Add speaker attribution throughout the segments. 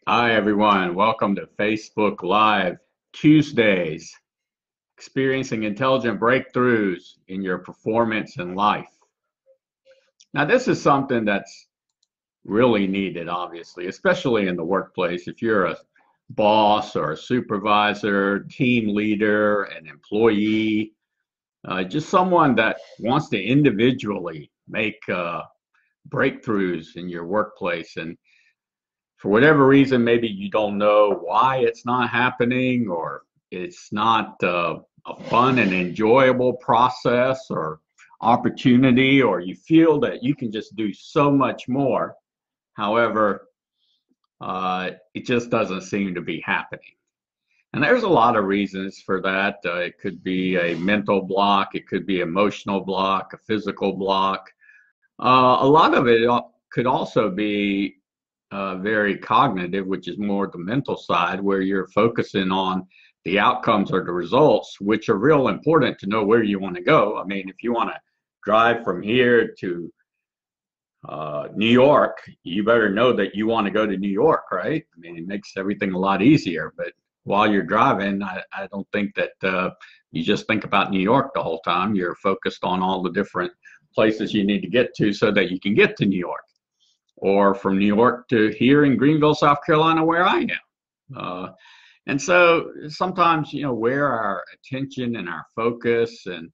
Speaker 1: Hi, everyone. Welcome to Facebook Live Tuesdays, experiencing intelligent breakthroughs in your performance and life. Now, this is something that's really needed, obviously, especially in the workplace. If you're a boss or a supervisor, team leader, an employee, just someone that wants to individually make breakthroughs in your workplace. And for whatever reason, maybe you don't know why it's not happening, or it's not a fun and enjoyable process or opportunity, or you feel that you can just do so much more. However, it just doesn't seem to be happening. And there's a lot of reasons for that. It could be a mental block, it could be emotional block, a physical block. A lot of it could also be very cognitive, which is more the mental side, where you're focusing on the outcomes or the results, which are real important to know where you want to go. I mean, if you want to drive from here to New York, you better know that you want to go to New York, right? I mean, it makes everything a lot easier. But while you're driving, I don't think that you just think about New York the whole time. You're focused on all the different places you need to get to so that you can get to New York, or from New York to here in Greenville, South Carolina, where I am. And so sometimes, where our attention and our focus and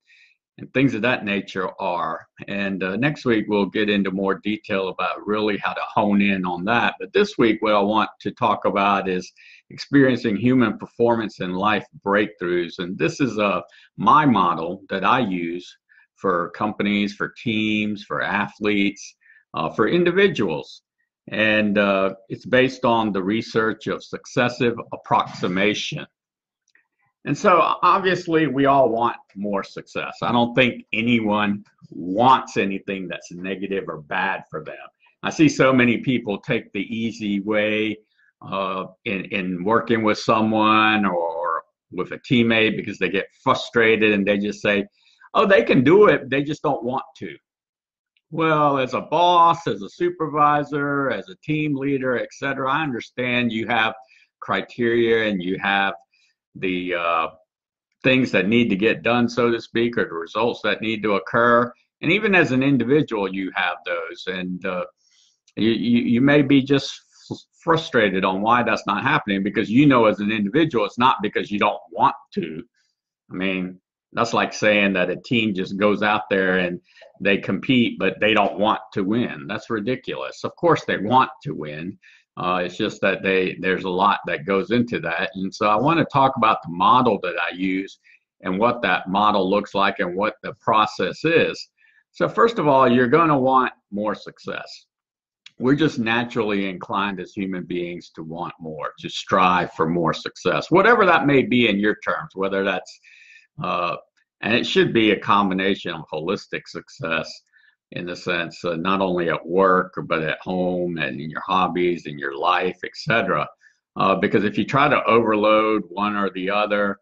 Speaker 1: things of that nature are. And next week, we'll get into more detail about really how to hone in on that. But this week, what I want to talk about is experiencing human performance and life breakthroughs. And this is my model that I use for companies, for teams, for athletes, for individuals. And it's based on the research of successive approximation. And so obviously we all want more success. I don't think anyone wants anything that's negative or bad for them. I see so many people take the easy way in working with someone or with a teammate because they get frustrated and they just say, oh, they can do it, they just don't want to. Well, as a boss, as a supervisor, as a team leader, etc., I understand you have criteria and you have the things that need to get done, so to speak, or the results that need to occur. And even as an individual, you have those. And you may be just frustrated on why that's not happening because as an individual, it's not because you don't want to. I mean, that's like saying that a team just goes out there and they compete, but they don't want to win. That's ridiculous. Of course, they want to win. It's just that there's a lot that goes into that. And so I want to talk about the model that I use and what that model looks like and what the process is. So first of all, you're going to want more success. We're just naturally inclined as human beings to want more, to strive for more success, whatever that may be in your terms, whether that's, and it should be a combination of holistic success in the sense not only at work but at home and in your hobbies and your life, etc. Because if you try to overload one or the other,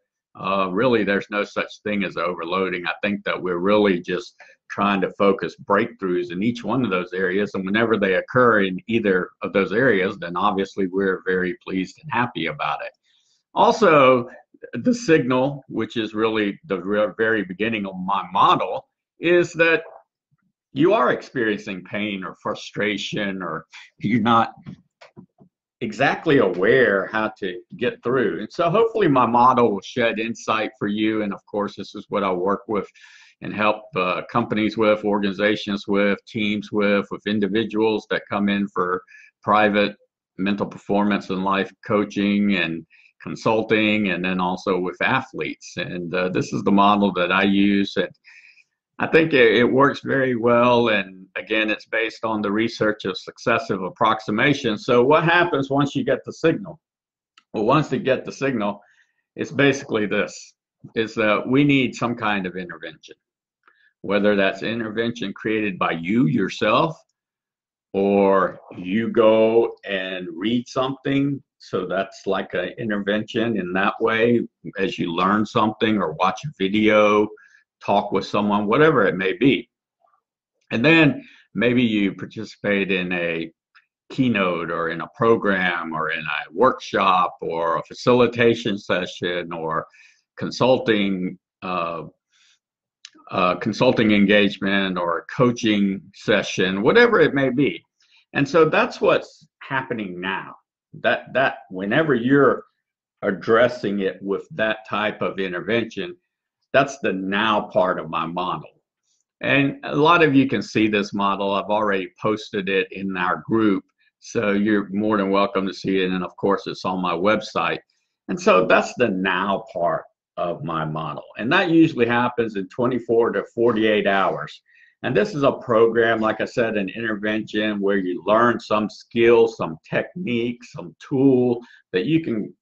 Speaker 1: really there's no such thing as overloading. I think that we're really just trying to focus breakthroughs in each one of those areas, and whenever they occur in either of those areas, then obviously we're very pleased and happy about it. Also, the signal, which is really the very beginning of my model, is that you are experiencing pain or frustration, or you're not exactly aware how to get through. And so hopefully my model will shed insight for you. And of course, this is what I work with and help companies with, organizations with, teams with individuals that come in for private mental performance and life coaching and consulting, and then also with athletes. And this is the model that I use. And I think it works very well. And again, it's based on the research of successive approximation. So what happens once you get the signal? Well, once you get the signal, it's basically this, is that we need some kind of intervention, whether that's intervention created by you yourself, or you go and read something. So that's like an intervention in that way, as you learn something or watch a video, talk with someone, whatever it may be. And then maybe you participate in a keynote or in a program or in a workshop or a facilitation session or consulting consulting engagement or a coaching session, whatever it may be. And so that's what's happening now. That whenever you're addressing it with that type of intervention, that's the now part of my model. And a lot of you can see this model. I've already posted it in our group, so you're more than welcome to see it. And of course, it's on my website. And so that's the now part of my model. And that usually happens in 24 to 48 hours. And this is a program, like I said, an intervention where you learn some skill, some technique, some tool that you can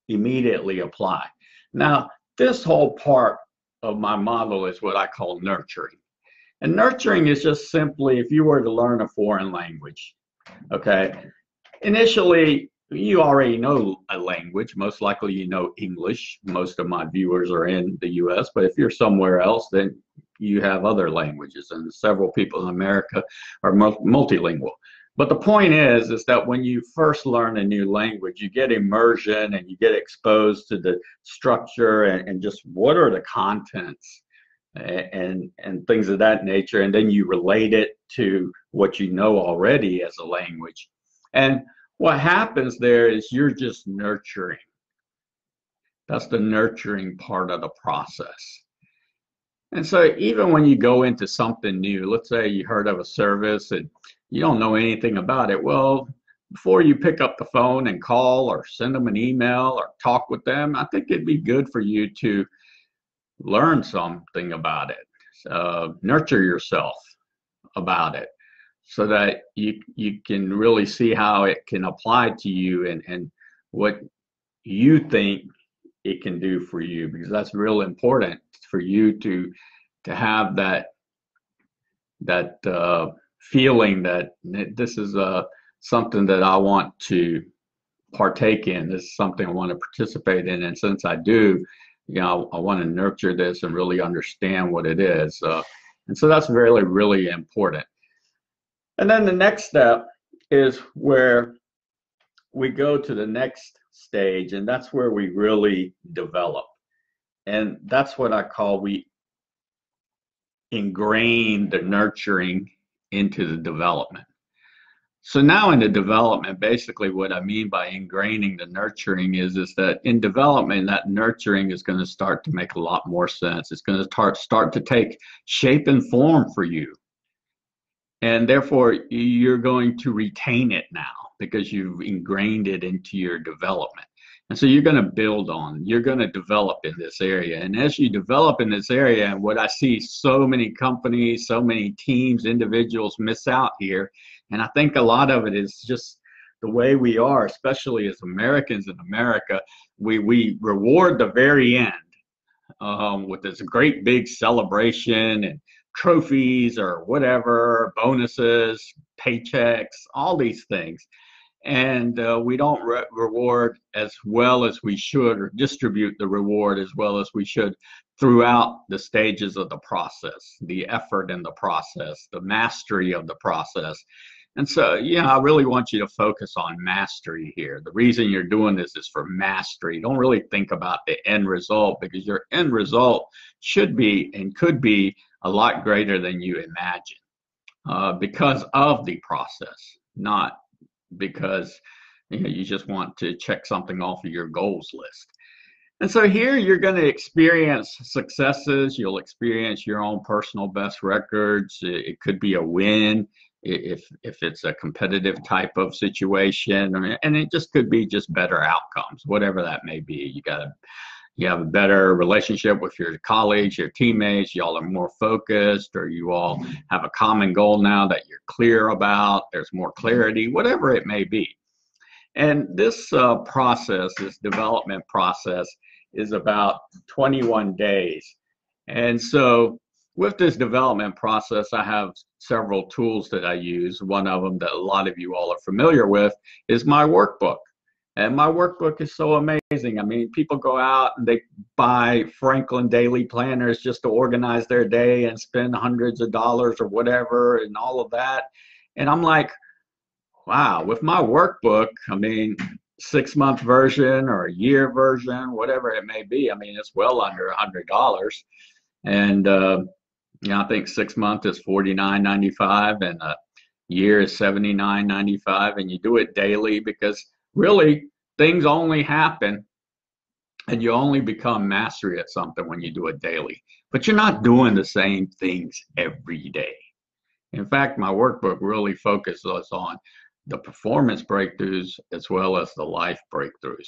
Speaker 1: immediately apply. Now, this whole part of my model is what I call nurturing. And nurturing is just simply if you were to learn a foreign language, okay? Initially, you already know a language. Most likely you know English. Most of my viewers are in the US, but if you're somewhere else, then you have other languages, and several people in America are multilingual. But the point is that when you first learn a new language, you get immersion and you get exposed to the structure and just what are the contents and things of that nature, and then you relate it to what you know already as a language. And what happens there is you're just nurturing. That's the nurturing part of the process. And so even when you go into something new, let's say you heard of a service and you don't know anything about it, well, before you pick up the phone and call or send them an email or talk with them, I think it'd be good for you to learn something about it, nurture yourself about it, so that you can really see how it can apply to you and what you think it can do for you, because that's real important for you to have that feeling that this is something that I want to partake in. This is something I want to participate in, and since I do, I want to nurture this and really understand what it is. And so that's really, really important. And then the next step is where we go to the next stage, and that's where we really develop. And that's what I call we ingrain the nurturing into the development. So now in the development, basically what I mean by ingraining the nurturing is that in development, that nurturing is going to start to make a lot more sense. It's going to start to take shape and form for you. And therefore, you're going to retain it now because you've ingrained it into your development. And so you're going to build on, you're going to develop in this area. And as you develop in this area, and what I see so many companies, so many teams, individuals miss out here, and I think a lot of it is just the way we are, especially as Americans in America, we reward the very end with this great big celebration and trophies or whatever, bonuses, paychecks, all these things. And we don't reward as well as we should, or distribute the reward as well as we should throughout the stages of the process, the effort in the process, the mastery of the process. And so, I really want you to focus on mastery here. The reason you're doing this is for mastery. Don't really think about the end result, because your end result should be and could be a lot greater than you imagine because of the process, not because you just want to check something off of your goals list. And so here you're going to experience successes. You'll experience your own personal best records. It could be a win if it's a competitive type of situation, and it just could be just better outcomes, whatever that may be. You have a better relationship with your colleagues, your teammates, y'all are more focused, or you all have a common goal now that you're clear about, there's more clarity, whatever it may be. And this process, this development process, is about 21 days. And so with this development process, I have several tools that I use. One of them that a lot of you all are familiar with is my workbook. And my workbook is so amazing. I mean, people go out and they buy Franklin daily planners just to organize their day and spend hundreds of dollars or whatever and all of that. And I'm like, Wow, with my workbook, I mean, 6 month version or a year version, whatever it may be, I mean, it's well under $100. And I think 6 months is $49.95 and a year is $79.95. And you do it daily because really things only happen and you only become mastery at something when you do it daily. But you're not doing the same things every day. In fact, my workbook really focuses on the performance breakthroughs as well as the life breakthroughs.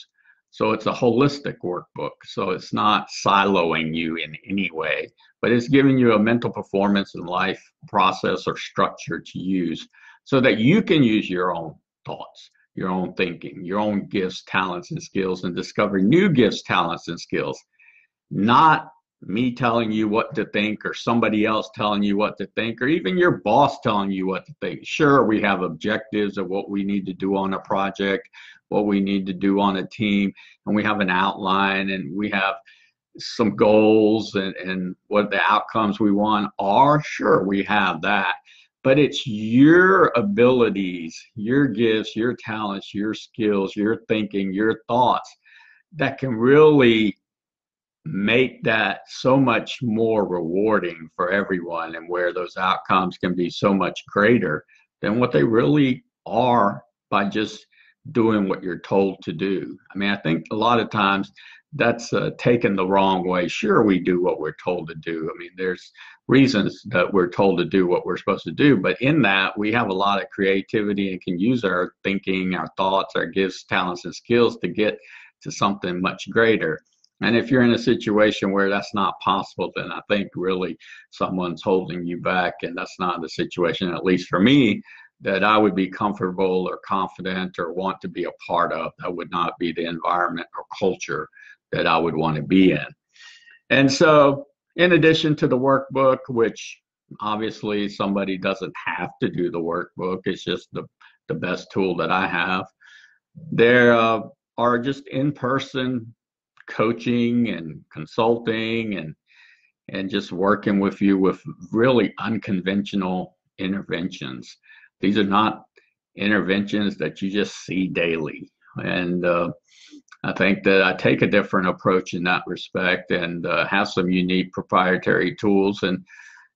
Speaker 1: So it's a holistic workbook. So it's not siloing you in any way, but it's giving you a mental performance and life process or structure to use so that you can use your own thoughts, your own thinking, your own gifts, talents, and skills, and discover new gifts, talents, and skills. Not me telling you what to think or somebody else telling you what to think or even your boss telling you what to think. Sure, we have objectives of what we need to do on a project, what we need to do on a team, and we have an outline and we have some goals and what the outcomes we want are. Sure, we have that. But it's your abilities, your gifts, your talents, your skills, your thinking, your thoughts that can really make that so much more rewarding for everyone, and where those outcomes can be so much greater than what they really are by just doing what you're told to do. I mean, I think a lot of times that's taken the wrong way. Sure, we do what we're told to do. I mean, there's reasons that we're told to do what we're supposed to do, but in that we have a lot of creativity and can use our thinking, our thoughts, our gifts, talents, and skills to get to something much greater. And if you're in a situation where that's not possible, then I think really someone's holding you back, and that's not the situation, at least for me, that I would be comfortable or confident or want to be a part of. That would not be the environment or culture that I would want to be in. And so, in addition to the workbook, which obviously somebody doesn't have to do the workbook, it's just the best tool that I have, there are just in-person coaching and consulting and just working with you with really unconventional interventions. These are not interventions that you just see daily. And I think that I take a different approach in that respect and have some unique proprietary tools. And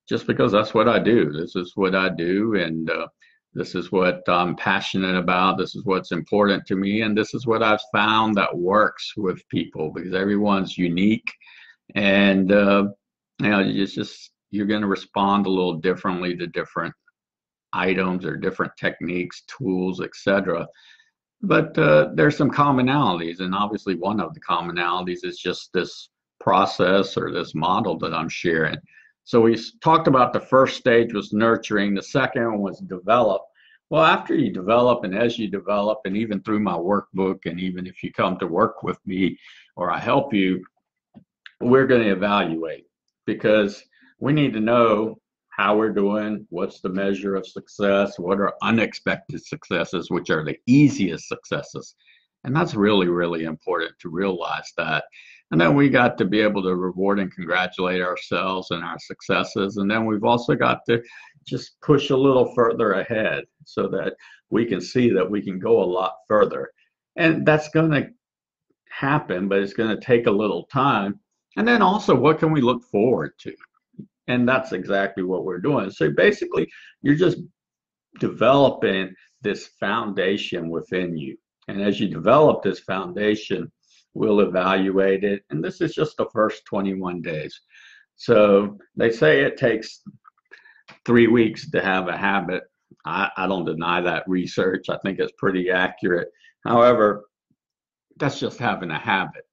Speaker 1: just because that's what I do, this is what I do. And this is what I'm passionate about. This is what's important to me. And this is what I've found that works with people, because everyone's unique. And, you're going to respond a little differently to different items or different techniques, tools, etc. But there's some commonalities. And obviously one of the commonalities is just this process or this model that I'm sharing. So we talked about the first stage was nurturing. The second one was develop. Well, after you develop and as you develop, and even through my workbook, and even if you come to work with me or I help you, we're going to evaluate, because we need to know how we're doing, what's the measure of success, what are unexpected successes, which are the easiest successes. And that's really, really important to realize that. And then we got to be able to reward and congratulate ourselves and our successes. And then we've also got to just push a little further ahead so that we can see that we can go a lot further. And that's going to happen, but it's going to take a little time. And then also, what can we look forward to? And that's exactly what we're doing. So basically, you're just developing this foundation within you. And as you develop this foundation, we'll evaluate it. And this is just the first 21 days. So they say it takes 3 weeks to have a habit. I don't deny that research. I think it's pretty accurate. However, that's just having a habit.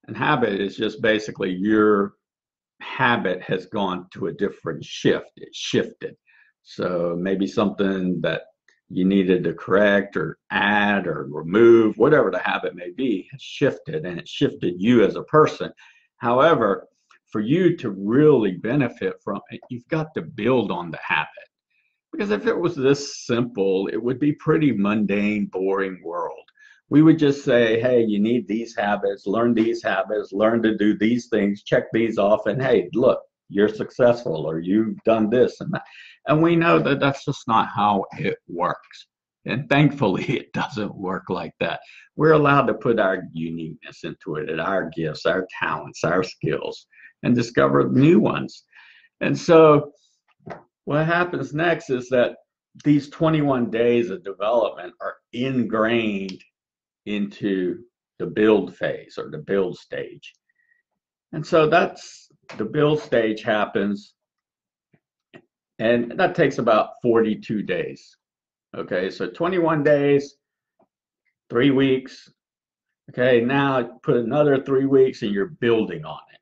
Speaker 1: And habit is just basically your habit has gone to a different shift. It shifted. So maybe something that you needed to correct or add or remove, whatever the habit may be, has shifted, and it shifted you as a person. However, for you to really benefit from it, you've got to build on the habit. Because if it was this simple, it would be pretty mundane, boring world. We would just say, hey, you need these habits, learn to do these things, check these off, and hey, look, you're successful, or you've done this and that. And we know that that's just not how it works. And thankfully, it doesn't work like that. We're allowed to put our uniqueness into it, and our gifts, our talents, our skills, and discover new ones. And so what happens next is that these 21 days of development are ingrained into the build phase or the build stage. And so that's the build stage happens, and that takes about 42 days. Okay, so 21 days, 3 weeks. Okay, now put another 3 weeks and you're building on it.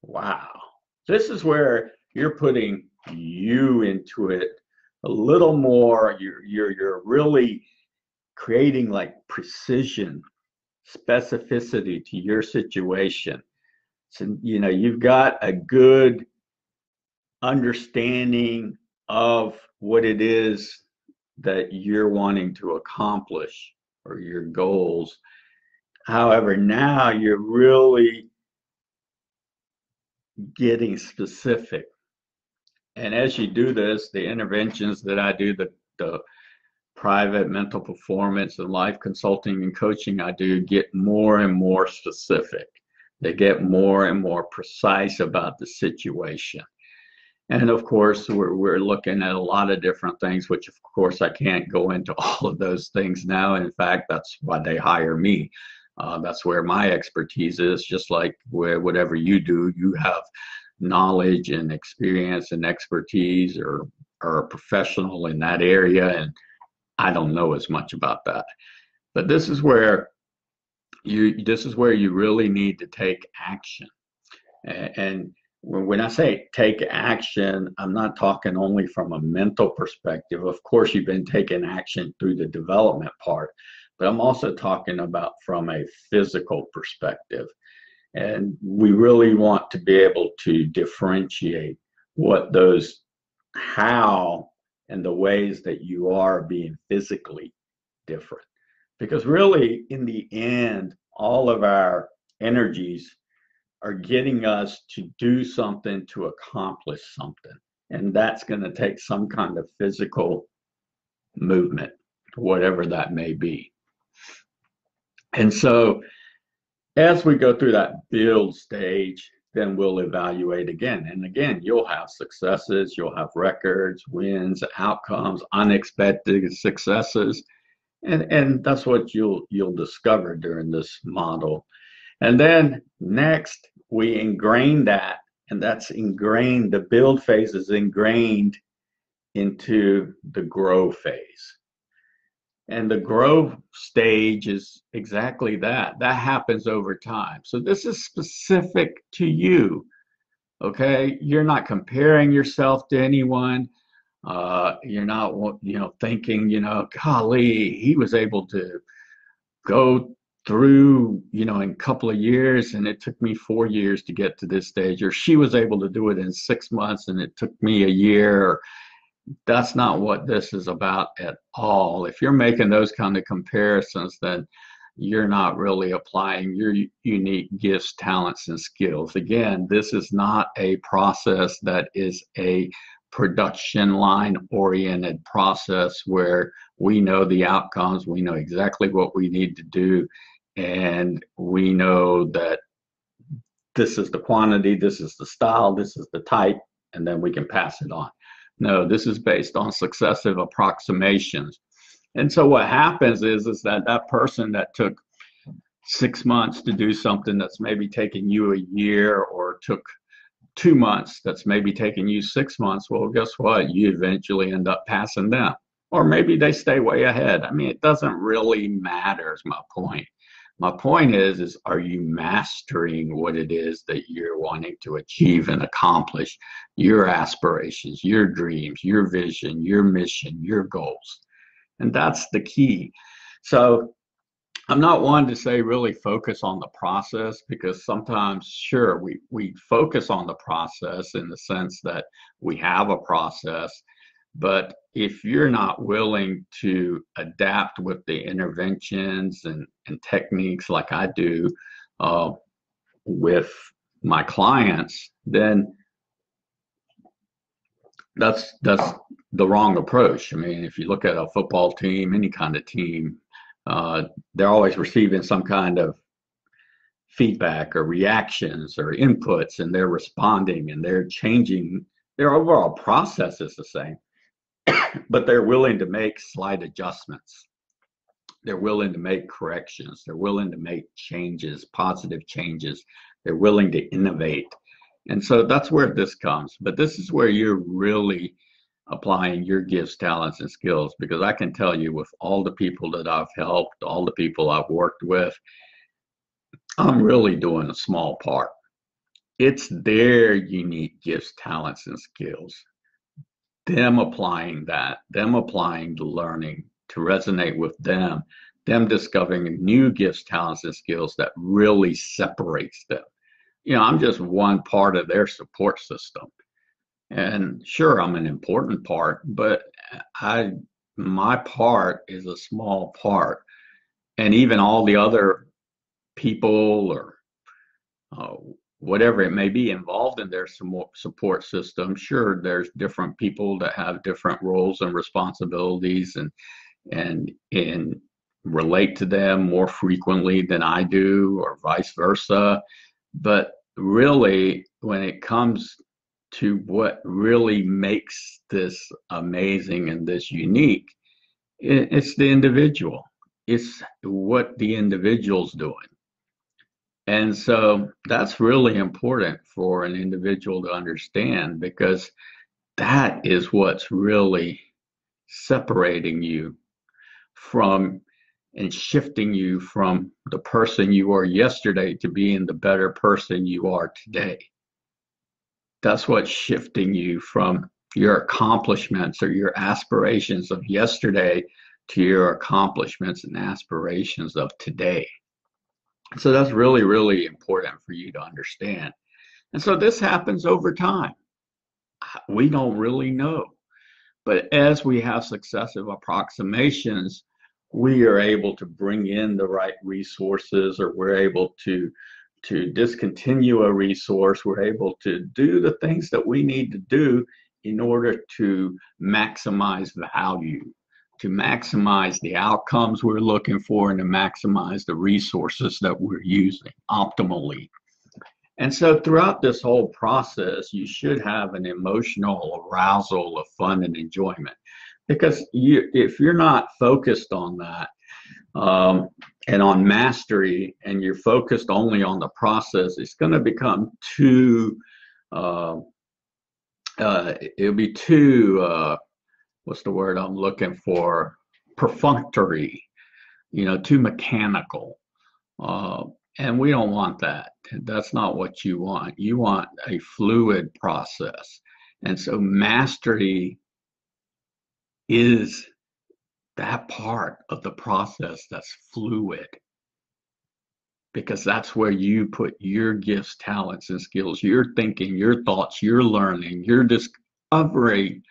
Speaker 1: Wow. This is where you're putting you into it a little more. You're really creating like precision, specificity to your situation. So, you've got a good understanding of what it is that you're wanting to accomplish or your goals. However, now you're really getting specific. And as you do this, the interventions that I do, the private mental performance and life consulting and coaching I do, get more and more specific. They get more and more precise about the situation. And of course, we're looking at a lot of different things, which of course I can't go into all of those things now. In fact, that's why they hire me. That's where my expertise is. Just like whatever you do, you have knowledge and experience and expertise, or are a professional in that area, and I don't know as much about that. But this is where you really need to take action. And when I say take action, I'm not talking only from a mental perspective. Of course, you've been taking action through the development part, but I'm also talking about from a physical perspective. And we really want to be able to differentiate how and the ways that you are being physically different. Because really, in the end, all of our energies are getting us to do something, to accomplish something. And that's going to take some kind of physical movement, whatever that may be. And so as we go through that build stage, then we'll evaluate again. And again, you'll have successes, you'll have records, wins, outcomes, unexpected successes. And that's what you'll discover during this model. And then next, we ingrain that, and that's ingrained, the build phase is ingrained into the grow phase. And the grow stage is exactly that. That happens over time. So this is specific to you, okay? You're not comparing yourself to anyone. You're not, thinking, golly, he was able to go through, in a couple of years, and it took me 4 years to get to this stage, or she was able to do it in 6 months and it took me a year. That's not what this is about at all. If you're making those kind of comparisons, then you're not really applying your unique gifts, talents, and skills. Again, this is not a process that is a production line oriented process where we know the outcomes, we know exactly what we need to do, and we know that this is the quantity, this is the style, this is the type, and then we can pass it on. No, this is based on successive approximations. And so what happens is that person that took 6 months to do something that's maybe taking you a year, or took 2 months that's maybe taking you 6 months, well, guess what? You eventually end up passing them. Or maybe they stay way ahead. I mean, it doesn't really matter is my point. My point is are you mastering what it is that you're wanting to achieve and accomplish, your aspirations, your dreams, your vision, your mission, your goals? And that's the key. So I'm not one to say really focus on the process, because sometimes, sure, we focus on the process in the sense that we have a process. But if you're not willing to adapt with the interventions and techniques like I do with my clients, then that's the wrong approach. I mean, if you look at a football team, any kind of team, they're always receiving some kind of feedback or reactions or inputs, and they're responding and they're changing. Their overall process is the same, but they're willing to make slight adjustments. They're willing to make corrections. They're willing to make changes, positive changes. They're willing to innovate. And so that's where this comes. But this is where you're really applying your gifts, talents, and skills, because I can tell you, with all the people that I've helped, all the people I've worked with, I'm really doing a small part. It's their unique gifts, talents, and skills. Them applying that, them applying the learning to resonate with them discovering new gifts, talents, and skills that really separates them. I'm just one part of their support system. And sure, I'm an important part, but my part is a small part. And even all the other people or whatever it may be involved in their support system, sure, there's different people that have different roles and responsibilities and relate to them more frequently than I do, or vice versa. But really, when it comes to what really makes this amazing and this unique, it's the individual. It's what the individual's doing. And so that's really important for an individual to understand, because that is what's really separating you from and shifting you from the person you were yesterday to being the better person you are today. That's what's shifting you from your accomplishments or your aspirations of yesterday to your accomplishments and aspirations of today. So that's really, really important for you to understand. And so this happens over time. We don't really know. But as we have successive approximations, we are able to bring in the right resources, or we're able to discontinue a resource. We're able to do the things that we need to do in order to maximize value, to maximize the outcomes we're looking for, and to maximize the resources that we're using optimally. And so throughout this whole process, you should have an emotional arousal of fun and enjoyment, because if you're not focused on that and on mastery, and you're focused only on the process, it's going to become too, it'll be too, what's the word I'm looking for? Perfunctory, too mechanical. And we don't want that. That's not what you want. You want a fluid process. And so mastery is that part of the process that's fluid, because that's where you put your gifts, talents, and skills, your thinking, your thoughts, your learning, your discovery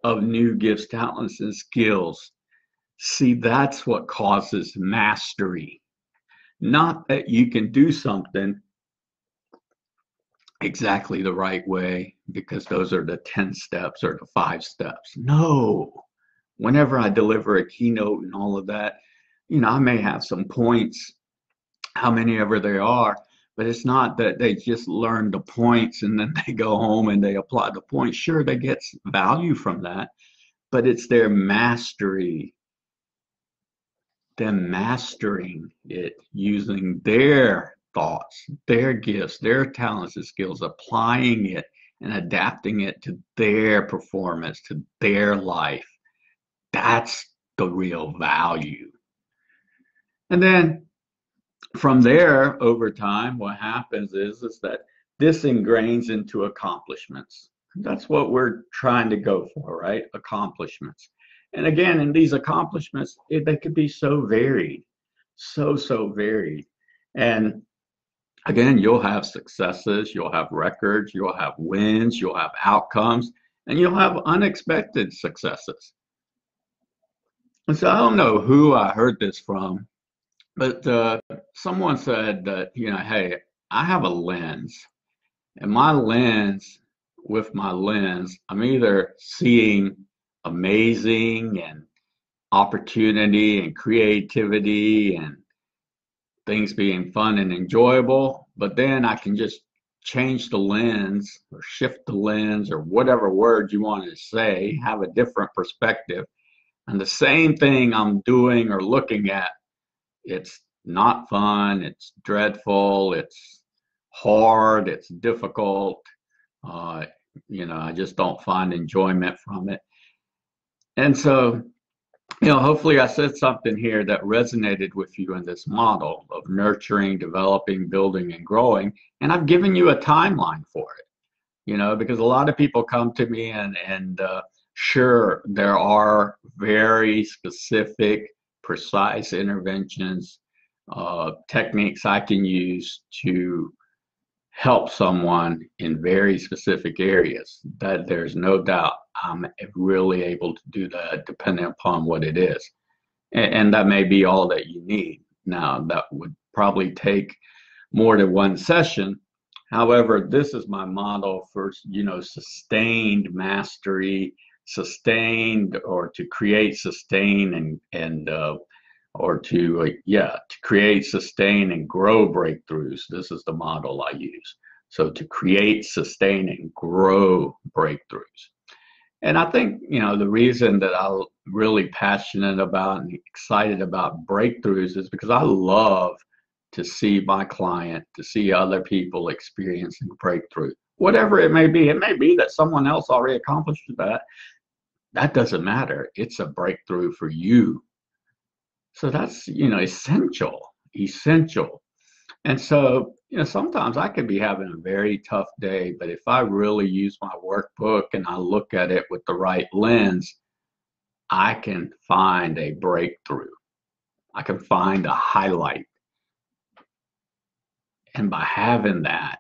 Speaker 1: of new gifts, talents, and skills. See, that's what causes mastery. Not that you can do something exactly the right way because those are the 10 steps or the 5 steps. No. Whenever I deliver a keynote and all of that, I may have some points, how many ever they are, but it's not that they just learn the points and then they go home and they apply the points. Sure, they get value from that, but it's their mastery, them mastering it, using their thoughts, their gifts, their talents and skills, applying it and adapting it to their performance, to their life. That's the real value. And then from there, over time, what happens is that this ingrains into accomplishments. That's what we're trying to go for, right? Accomplishments. And again, in these accomplishments, they could be so varied, so varied. And again, you'll have successes, you'll have records, you'll have wins, you'll have outcomes, and you'll have unexpected successes. And so I don't know who I heard this from, but someone said that, hey, I have a lens, and with my lens, I'm either seeing amazing and opportunity and creativity and things being fun and enjoyable, but then I can just change the lens or shift the lens or whatever word you want to say, have a different perspective. And the same thing I'm doing or looking at, it's not fun, it's dreadful, it's hard, it's difficult. Uh, I just don't find enjoyment from it. And so, hopefully I said something here that resonated with you in this model of nurturing, developing, building, and growing. And I've given you a timeline for it, because a lot of people come to me and sure, there are very specific, precise interventions, techniques I can use to help someone in very specific areas. That there's no doubt I'm really able to do that depending upon what it is. And that may be all that you need. Now, that would probably take more than one session. However, this is my model for, sustained mastery, sustained, or to create, sustain, and or to create, sustain, and grow breakthroughs. This is the model I use. So to create, sustain, and grow breakthroughs. And I think, the reason that I'm really passionate about and excited about breakthroughs is because I love to see my client, to see other people experiencing breakthrough. Whatever it may be that someone else already accomplished that. That doesn't matter. It's a breakthrough for you. So that's, essential. And so, sometimes I could be having a very tough day, but if I really use my workbook and I look at it with the right lens, I can find a breakthrough. I can find a highlight. And by having that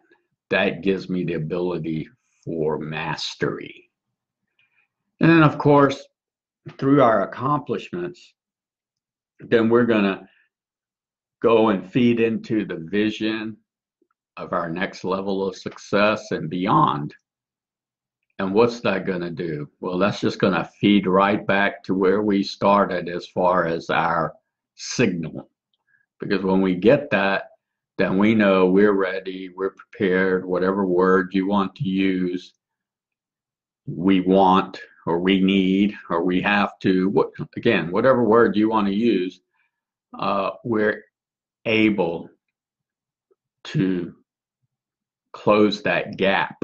Speaker 1: gives me the ability for mastery. And then, of course, through our accomplishments, then we're going to go and feed into the vision of our next level of success and beyond. And what's that going to do? Well, that's just going to feed right back to where we started as far as our signal. Because when we get that, then we know we're ready, we're prepared, whatever word you want to use, we want, or we need, or we have to, whatever word you want to use, we're able to close that gap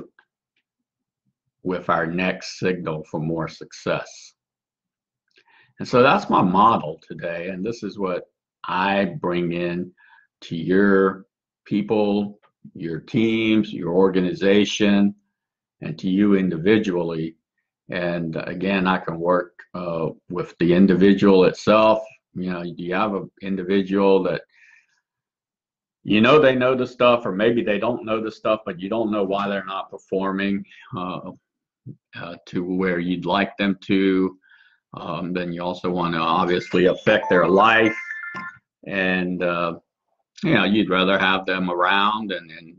Speaker 1: with our next signal for more success. And so that's my model today, and this is what I bring in to your people, your teams, your organization, and to you individually. And again, I can work with the individual itself. You have an individual that they know the stuff, or maybe they don't know the stuff, but you don't know why they're not performing to where you'd like them to. Then you also want to obviously affect their life, and you'd rather have them around and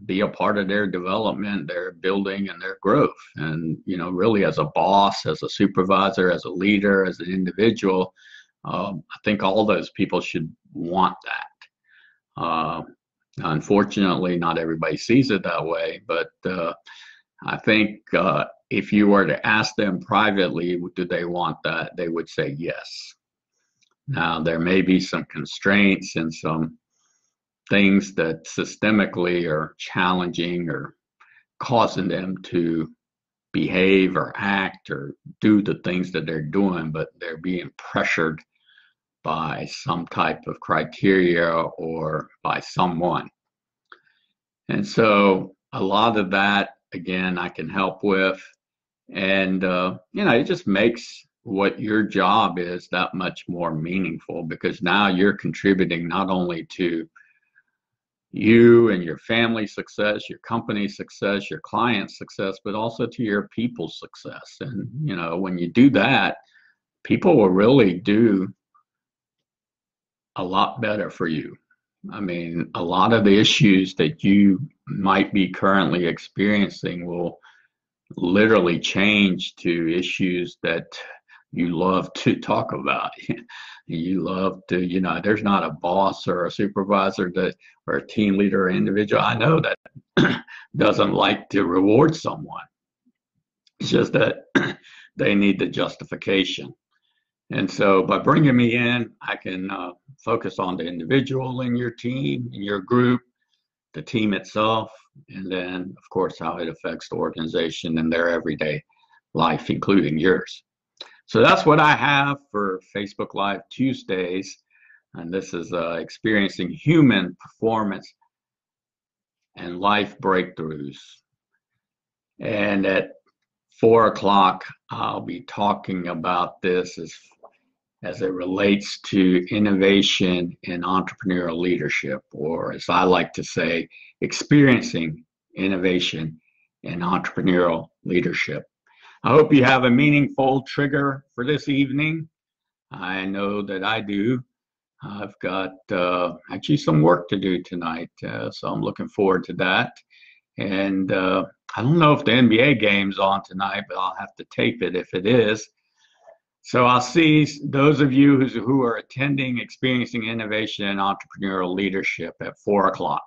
Speaker 1: be a part of their development, their building, and their growth. And really, as a boss, as a supervisor, as a leader, as an individual, I think all those people should want that. Unfortunately, not everybody sees it that way, but I think if you were to ask them privately, do they want that, they would say yes. Now, there may be some constraints and some things that systemically are challenging or causing them to behave or act or do the things that they're doing, but they're being pressured by some type of criteria or by someone. And so a lot of that, again, I can help with. And, it just makes what your job is that much more meaningful, because now you're contributing not only to you and your family's success, your company's success, your client's success, but also to your people's success. And, when you do that, people will really do a lot better for you. I mean, a lot of the issues that you might be currently experiencing will literally change to issues that you love to talk about. You love to, there's not a boss or a supervisor that, or a team leader or individual I know that doesn't like to reward someone. It's just that they need the justification. And so by bringing me in, I can focus on the individual in your team, in your group, the team itself, and then, of course, how it affects the organization and their everyday life, including yours. So that's what I have for Facebook Live Tuesdays. And this is experiencing human performance and life breakthroughs. And at 4 o'clock, I'll be talking about this as it relates to innovation in entrepreneurial leadership, or as I like to say, experiencing innovation in entrepreneurial leadership. I hope you have a meaningful trigger for this evening. I know that I do. I've got actually some work to do tonight, so I'm looking forward to that. And I don't know if the NBA game's on tonight, but I'll have to tape it if it is. So I'll see those of you who are attending Experiencing Innovation and Entrepreneurial Leadership at 4 o'clock.